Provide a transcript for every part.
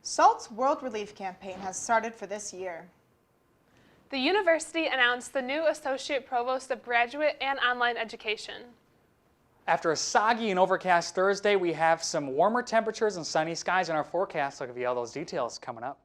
SALT's World Relief Campaign has started for this year. The university announced the new Associate Provost of Graduate and Online Education. After a soggy and overcast Thursday, we have some warmer temperatures and sunny skies in our forecast. I'll give you all those details coming up.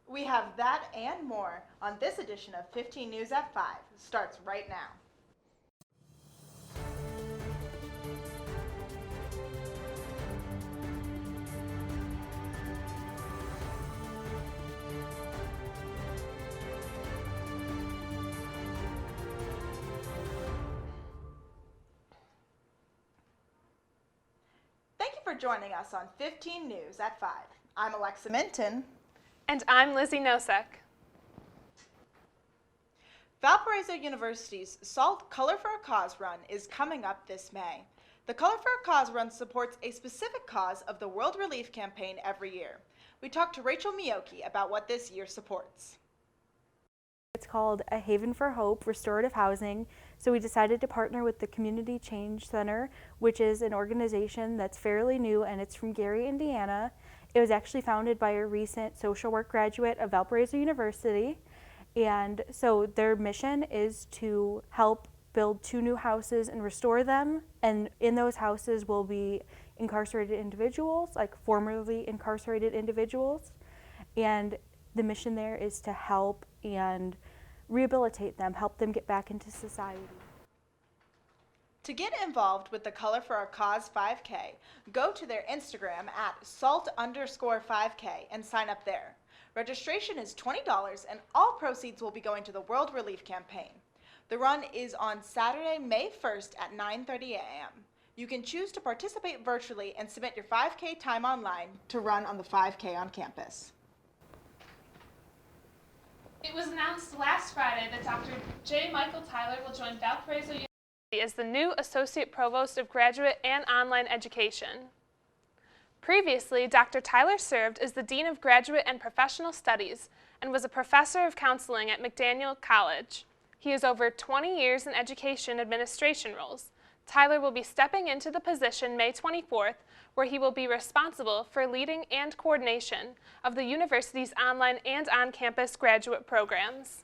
We have that and more on this edition of 15 News at 5. Starts right now. Thank you for joining us on 15 News at 5. I'm Alexa Minton. And I'm Lizzie Nosek. Valparaiso University's SALT Color for a Cause run is coming up this May. The Color for a Cause run supports a specific cause of the World Relief Campaign every year. We talked to Rachel Miyoki about what this year supports. It's called A Haven for Hope Restorative Housing, so we decided to partner with the Community Change Center, which is an organization that's fairly new, and it's from Gary, Indiana. It was actually founded by a recent social work graduate of Valparaiso University, and so their mission is to help build 2 new houses and restore them, and in those houses will be incarcerated individuals, like formerly incarcerated individuals, and the mission there is to help and rehabilitate them, help them get back into society. To get involved with the Color for a Cause 5K, go to their Instagram at SALT_5K and sign up there. Registration is $20 and all proceeds will be going to the World Relief Campaign. The run is on Saturday, May 1st at 9:30 a.m. You can choose to participate virtually and submit your 5K time online to run on the 5K on campus. It was announced last Friday that Dr. J. Michael Tyler will join Valparaiso University as the new Associate Provost of Graduate and Online Education. Previously, Dr. Tyler served as the Dean of Graduate and Professional Studies and was a professor of counseling at McDaniel College. He has over 20 years in education administration roles. Tyler will be stepping into the position May 24th, where he will be responsible for leading and coordination of the university's online and on-campus graduate programs.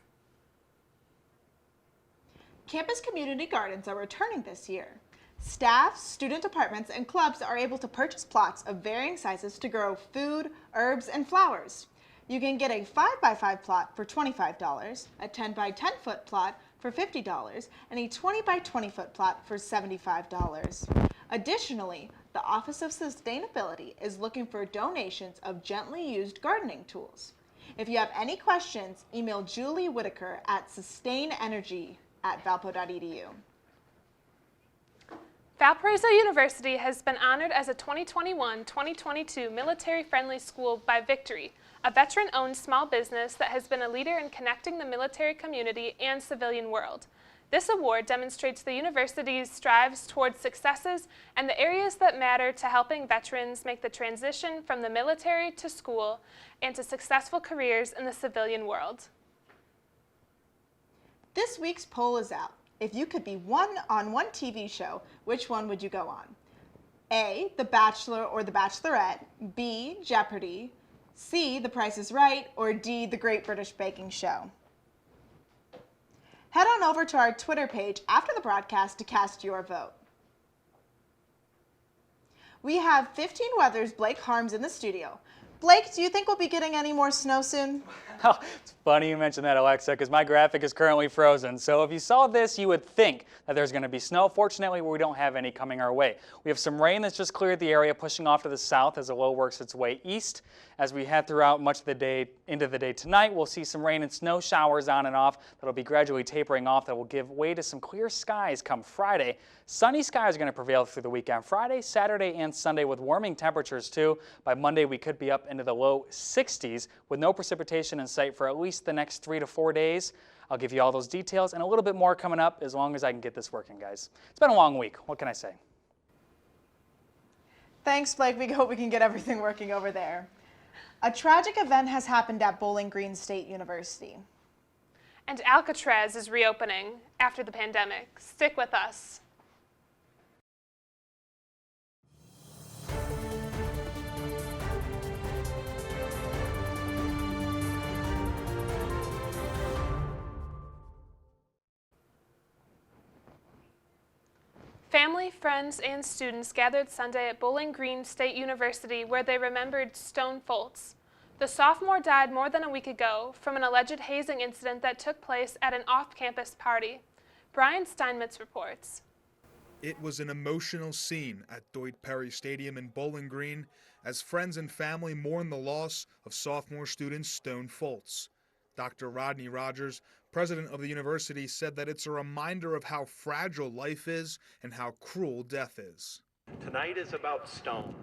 Campus community gardens are returning this year. Staff, student departments, and clubs are able to purchase plots of varying sizes to grow food, herbs, and flowers. You can get a 5x5 plot for $25, a 10x10 foot plot for $50, and a 20x20 foot plot for $75. Additionally, the Office of Sustainability is looking for donations of gently used gardening tools. If you have any questions, email Julie Whitaker at sustainenergy@valpo.edu. Valparaiso University has been honored as a 2021-2022 military-friendly school by Victory, a veteran-owned small business that has been a leader in connecting the military community and civilian world. This award demonstrates the university's strives towards successes and the areas that matter to helping veterans make the transition from the military to school and to successful careers in the civilian world. This week's poll is out. If you could be on one TV show, which one would you go on? A, The Bachelor or The Bachelorette, B, Jeopardy, C, The Price is Right, or D, The Great British Baking Show. Head on over to our Twitter page after the broadcast to cast your vote. We have 15 Weather's Blake Harms in the studio. Blake, do you think we'll be getting any more snow soon? Oh, it's funny you mentioned that, Alexa, because my graphic is currently frozen. So if you saw this, you would think that there's going to be snow. Fortunately, we don't have any coming our way. We have some rain that's just cleared the area, pushing off to the south as a low works its way east. As we head throughout much of the day into the day tonight, we'll see some rain and snow showers on and off that'll be gradually tapering off. That will give way to some clear skies come Friday. Sunny skies are going to prevail through the weekend Friday, Saturday, and Sunday with warming temperatures too. By Monday, we could be up into the low 60s with no precipitation in sight for at least the next 3 to 4 days. I'll give you all those details and a little bit more coming up as long as I can get this working, guys. It's been a long week. What can I say? Thanks, Blake. We hope we can get everything working over there. A tragic event has happened at Bowling Green State University. And Alcatraz is reopening after the pandemic. Stick with us. Family, friends, and students gathered Sunday at Bowling Green State University where they remembered Stone Foltz. The sophomore died more than a week ago from an alleged hazing incident that took place at an off-campus party. Brian Steinmetz reports. It was an emotional scene at Doyd Perry Stadium in Bowling Green as friends and family mourn the loss of sophomore student Stone Foltz. Dr. Rodney Rogers, president of the university, said that it's a reminder of how fragile life is and how cruel death is. Tonight is about Stone,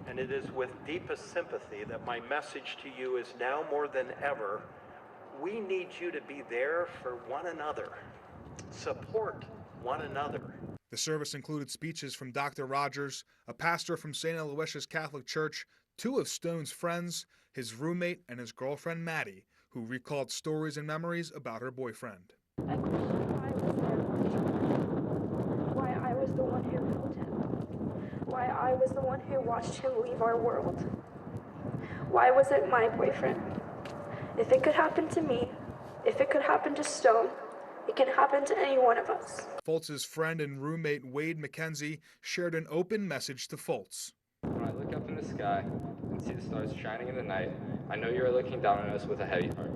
and it is with deepest sympathy that my message to you is now more than ever, we need you to be there for one another. Support one another. The service included speeches from Dr. Rogers, a pastor from St. Aloysius Catholic Church, two of Stone's friends, his roommate, and his girlfriend Maddie, who recalled stories and memories about her boyfriend. I question why I was there, why I was the one who held him, why I was the one who watched him leave our world. Why was it my boyfriend? If it could happen to me, if it could happen to Stone, it can happen to any one of us. Foltz's friend and roommate Wade McKenzie shared an open message to Foltz. When I look up in the sky and see the stars shining in the night, I know you are looking down on us with a heavy heart.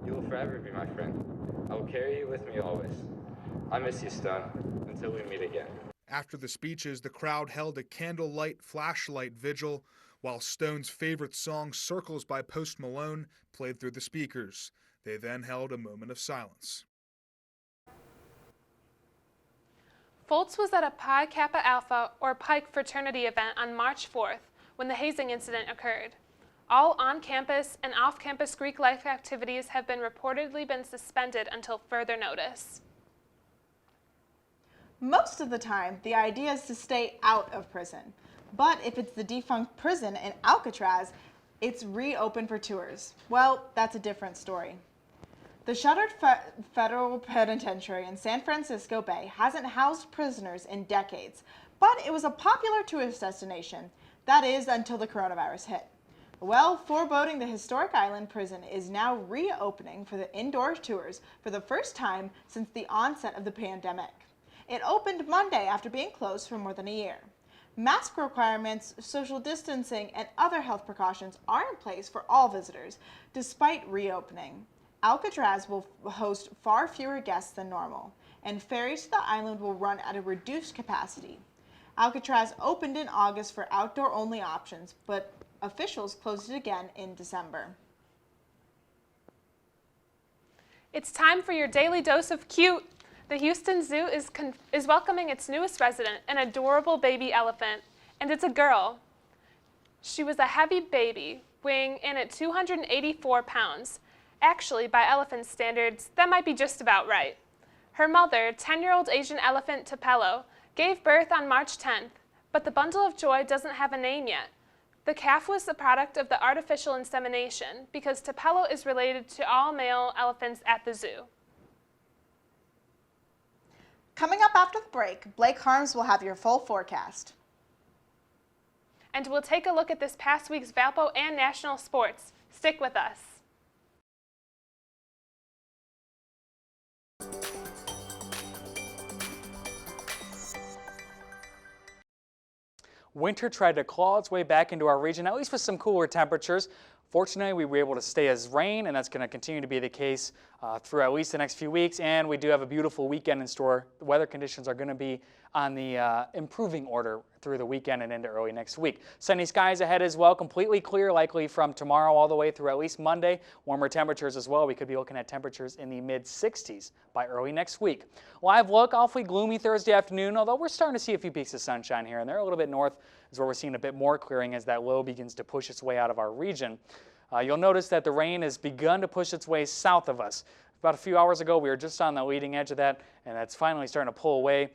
You will forever be my friend. I will carry you with me always. I miss you, Stone, until we meet again. After the speeches, the crowd held a candlelight flashlight vigil while Stone's favorite song, Circles by Post Malone, played through the speakers. They then held a moment of silence. Foltz was at a Pi Kappa Alpha, or Pike, fraternity event on March 4th when the hazing incident occurred. All on-campus and off-campus Greek life activities have reportedly been suspended until further notice. Most of the time, the idea is to stay out of prison. But if it's the defunct prison in Alcatraz, it's reopened for tours. Well, that's a different story. The shuttered federal penitentiary in San Francisco Bay hasn't housed prisoners in decades, but it was a popular tourist destination. That is, until the coronavirus hit. Well, foreboding the historic island prison is now reopening for the indoor tours for the first time since the onset of the pandemic. It opened Monday after being closed for more than a year. Mask requirements, social distancing, and other health precautions are in place for all visitors, despite reopening. Alcatraz will host far fewer guests than normal, and ferries to the island will run at a reduced capacity. Alcatraz opened in August for outdoor-only options, but officials closed it again in December. It's time for your daily dose of cute. The Houston Zoo is welcoming its newest resident, an adorable baby elephant, and it's a girl. She was a heavy baby, weighing in at 284 pounds. Actually, by elephant standards, that might be just about right. Her mother, 10-year-old Asian elephant Tupelo, gave birth on March 10th, but the bundle of joy doesn't have a name yet. The calf was the product of the artificial insemination because Tupelo is related to all male elephants at the zoo. Coming up after the break, Blake Harms will have your full forecast. And we'll take a look at this past week's Valpo and national sports. Stick with us. Winter tried to claw its way back into our region, at least with some cooler temperatures. Fortunately, we were able to stay as rain, and that's going to continue to be the case through at least the next few weeks. And we do have a beautiful weekend in store. The weather conditions are going to be on the improving order through the weekend and into early next week. Sunny skies ahead as well, completely clear, likely from tomorrow all the way through at least Monday. Warmer temperatures as well. We could be looking at temperatures in the mid-60s by early next week. Live look, awfully gloomy Thursday afternoon, although we're starting to see a few peaks of sunshine here and there. A little bit north is where we're seeing a bit more clearing as that low begins to push its way out of our region. You'll notice that the rain has begun to push its way south of us. About a few hours ago, we were just on the leading edge of that, and that's finally starting to pull away.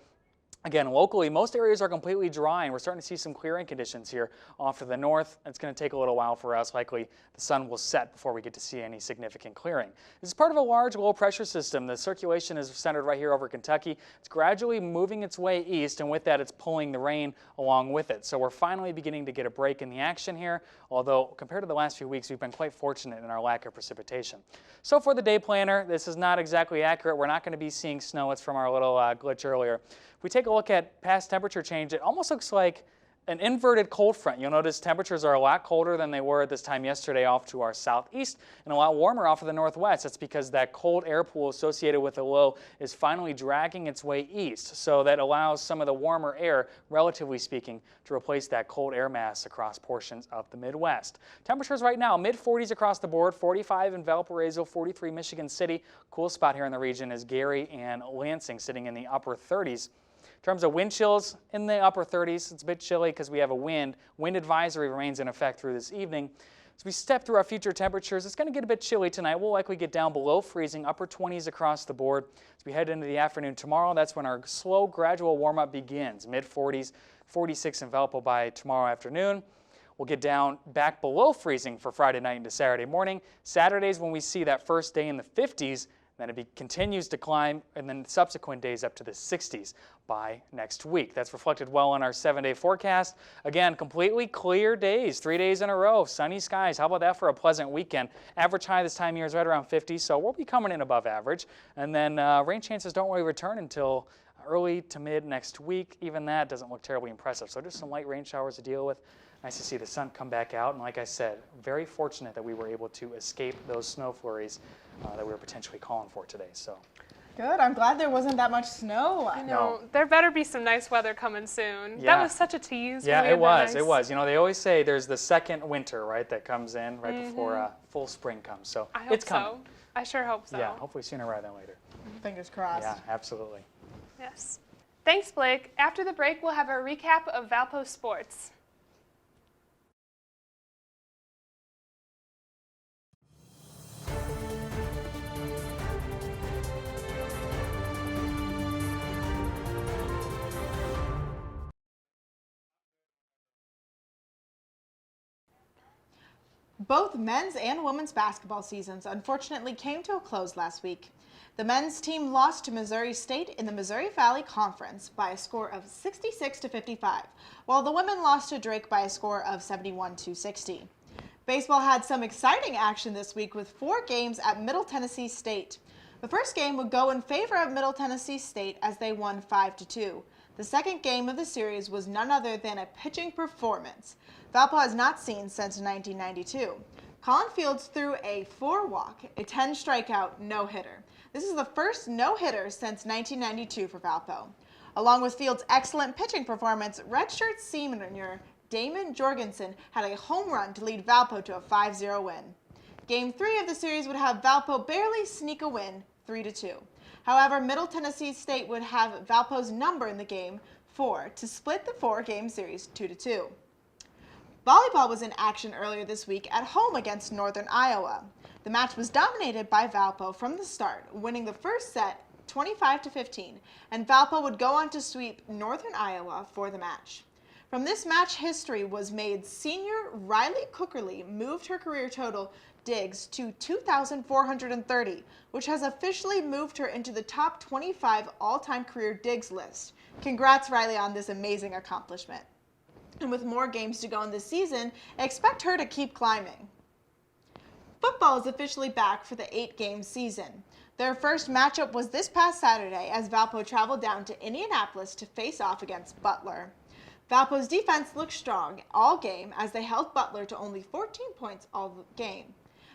Again, locally, most areas are completely dry, and we're starting to see some clearing conditions here off to the north. It's going to take a little while for us. Likely, the sun will set before we get to see any significant clearing. This is part of a large low-pressure system. The circulation is centered right here over Kentucky. It's gradually moving its way east, and with that, it's pulling the rain along with it. So we're finally beginning to get a break in the action here, although compared to the last few weeks, we've been quite fortunate in our lack of precipitation. So for the day planner, this is not exactly accurate. We're not going to be seeing snow. It's from our little glitch earlier. If we take a look at past temperature change, it almost looks like an inverted cold front. You'll notice temperatures are a lot colder than they were at this time yesterday off to our southeast and a lot warmer off of the northwest. That's because that cold air pool associated with the low is finally dragging its way east. So that allows some of the warmer air, relatively speaking, to replace that cold air mass across portions of the Midwest. Temperatures right now, mid-40s across the board, 45 in Valparaiso, 43 Michigan City. Cool spot here in the region is Gary and Lansing sitting in the upper 30s. In terms of wind chills, in the upper 30s, it's a bit chilly because we have a wind. Wind advisory remains in effect through this evening. As we step through our future temperatures, it's going to get a bit chilly tonight. We'll likely get down below freezing, upper 20s across the board. As we head into the afternoon tomorrow, that's when our slow, gradual warm-up begins. Mid-40s, 46 in Valpo by tomorrow afternoon. We'll get down back below freezing for Friday night into Saturday morning. Saturday's when we see that first day in the 50s. Then it continues to climb, and then subsequent days up to the 60s by next week. That's reflected well in our 7-day forecast. Again, completely clear days, 3 days in a row, sunny skies. How about that for a pleasant weekend? Average high this time of year is right around 50, so we'll be coming in above average. And then rain chances don't really return until early to mid next week. Even that doesn't look terribly impressive. So just some light rain showers to deal with. Nice to see the sun come back out, and like I said, very fortunate that we were able to escape those snow flurries that we were potentially calling for today. So Good. I'm glad there wasn't that much snow. I know. There better be some nice weather coming soon. Yeah. That was such a tease. Yeah, when we it had that was. nice- It was. You know, they always say there's the second winter, right, that comes in right before full spring comes. So I hope it's coming. so. I sure hope so. Yeah, hopefully sooner rather than later. Fingers crossed. Yeah, absolutely. Yes. Thanks, Blake. After the break, we'll have a recap of Valpo sports. Both men's and women's basketball seasons unfortunately came to a close last week. The men's team lost to Missouri State in the Missouri Valley Conference by a score of 66-55, while the women lost to Drake by a score of 71-60. Baseball had some exciting action this week with 4 games at Middle Tennessee State. The first game would go in favor of Middle Tennessee State as they won 5-2. The second game of the series was none other than a pitching performance Valpo has not seen since 1992. Colin Fields threw a 4-walk, a 10-strikeout no-hitter. This is the first no-hitter since 1992 for Valpo. Along with Fields' excellent pitching performance, redshirt senior Damon Jorgensen had a home run to lead Valpo to a 5-0 win. Game 3 of the series would have Valpo barely sneak a win, 3-2. However, Middle Tennessee State would have Valpo's number in the game 4 to split the 4-game series 2-2. Volleyball was in action earlier this week at home against Northern Iowa. The match was dominated by Valpo from the start, winning the first set 25-15, and Valpo would go on to sweep Northern Iowa for the match. From this match, history was made. Senior Riley Cookerly moved her career total digs to 2,430, which has officially moved her into the top 25 all-time career digs list. Congrats, Riley, on this amazing accomplishment. And with more games to go in this season, expect her to keep climbing. Football is officially back for the 8-game season. Their first matchup was this past Saturday as Valpo traveled down to Indianapolis to face off against Butler. Valpo's defense looked strong all game as they held Butler to only 14 points all game.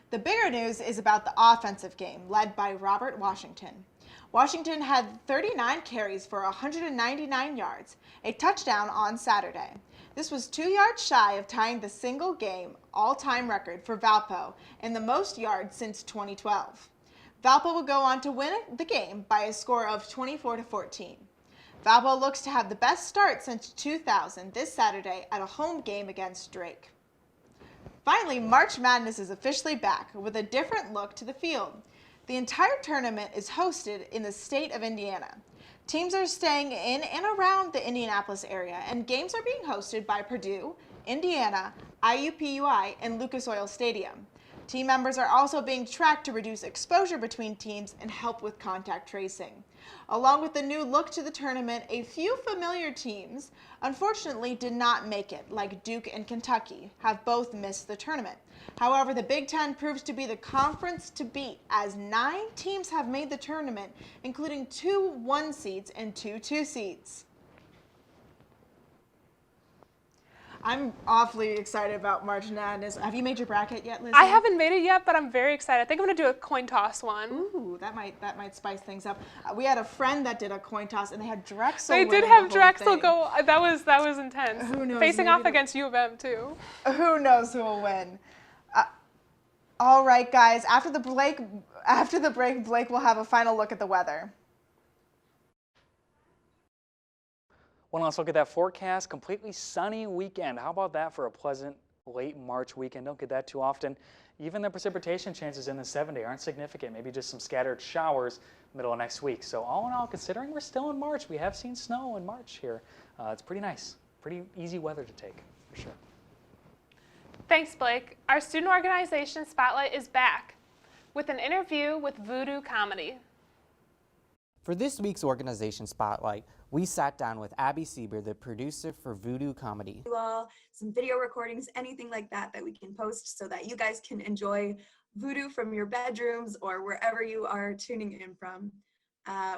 The bigger news is about the offensive game, led by Robert Washington. Washington had 39 carries for 199 yards, a touchdown on Saturday. This was 2 yards shy of tying the single-game all-time record for Valpo and the most yards since 2012. Valpo would go on to win the game by a score of 24-14. Valpo looks to have the best start since 2000 this Saturday at a home game against Drake. Finally, March Madness is officially back with a different look to the field. The entire tournament is hosted in the state of Indiana. Teams are staying in and around the Indianapolis area, and games are being hosted by Purdue, Indiana, IUPUI, and Lucas Oil Stadium. Team members are also being tracked to reduce exposure between teams and help with contact tracing. Along with the new look to the tournament, a few familiar teams unfortunately did not make it, like Duke and Kentucky have both missed the tournament. However, the Big Ten proves to be the conference to beat, as 9 teams have made the tournament, including 2 1 seeds and 2 2 seeds. I'm awfully excited about March Madness. Have you made your bracket yet, Lizzie? I haven't made it yet, but I'm very excited. I think I'm gonna do a coin toss one. Ooh, that might spice things up. We had a friend that did a coin toss, and they had Drexel. They did winning have the whole Drexel thing. go. That was intense. Who knows, Facing maybe off the- against U of M too. Who knows who will win? All right, guys. After the break, Blake will have a final look at the weather. Well, let's look at that forecast. Completely sunny weekend. How about that for a pleasant late March weekend? Don't get that too often. Even the precipitation chances in the 7-day aren't significant. Maybe just some scattered showers middle of next week. So all in all, considering we're still in March, we have seen snow in March here. It's pretty nice. Pretty easy weather to take, for sure. Thanks, Blake. Our student organization Spotlight is back with an interview with Voodoo Comedy. For this week's Organization Spotlight, we sat down with Abby Sieber, the producer for Voodoo Comedy. You all some video recordings, anything like that that we can post so that you guys can enjoy Voodoo from your bedrooms or wherever you are tuning in from.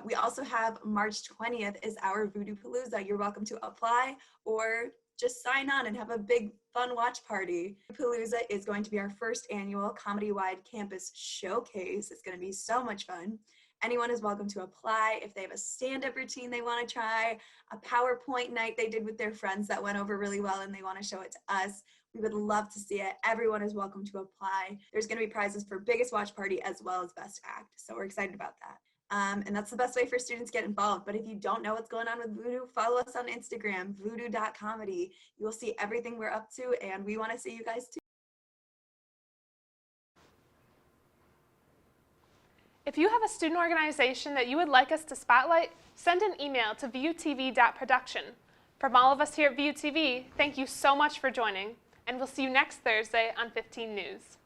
We also have March 20th is our Voodoo Palooza. You're welcome to apply or just sign on and have a big fun watch party. Palooza is going to be our first annual comedy-wide campus showcase. It's going to be so much fun. Anyone is welcome to apply if they have a stand-up routine they want to try, a PowerPoint night they did with their friends that went over really well and they want to show it to us. We would love to see it. Everyone is welcome to apply. There's going to be prizes for biggest watch party as well as best act. So we're excited about that. And that's the best way for students to get involved. But if you don't know what's going on with Voodoo, follow us on Instagram, voodoo.comedy. You will see everything we're up to and we want to see you guys too. If you have a student organization that you would like us to spotlight, send an email to VUTV.production. From all of us here at VUTV, thank you so much for joining, and we'll see you next Thursday on 15 News.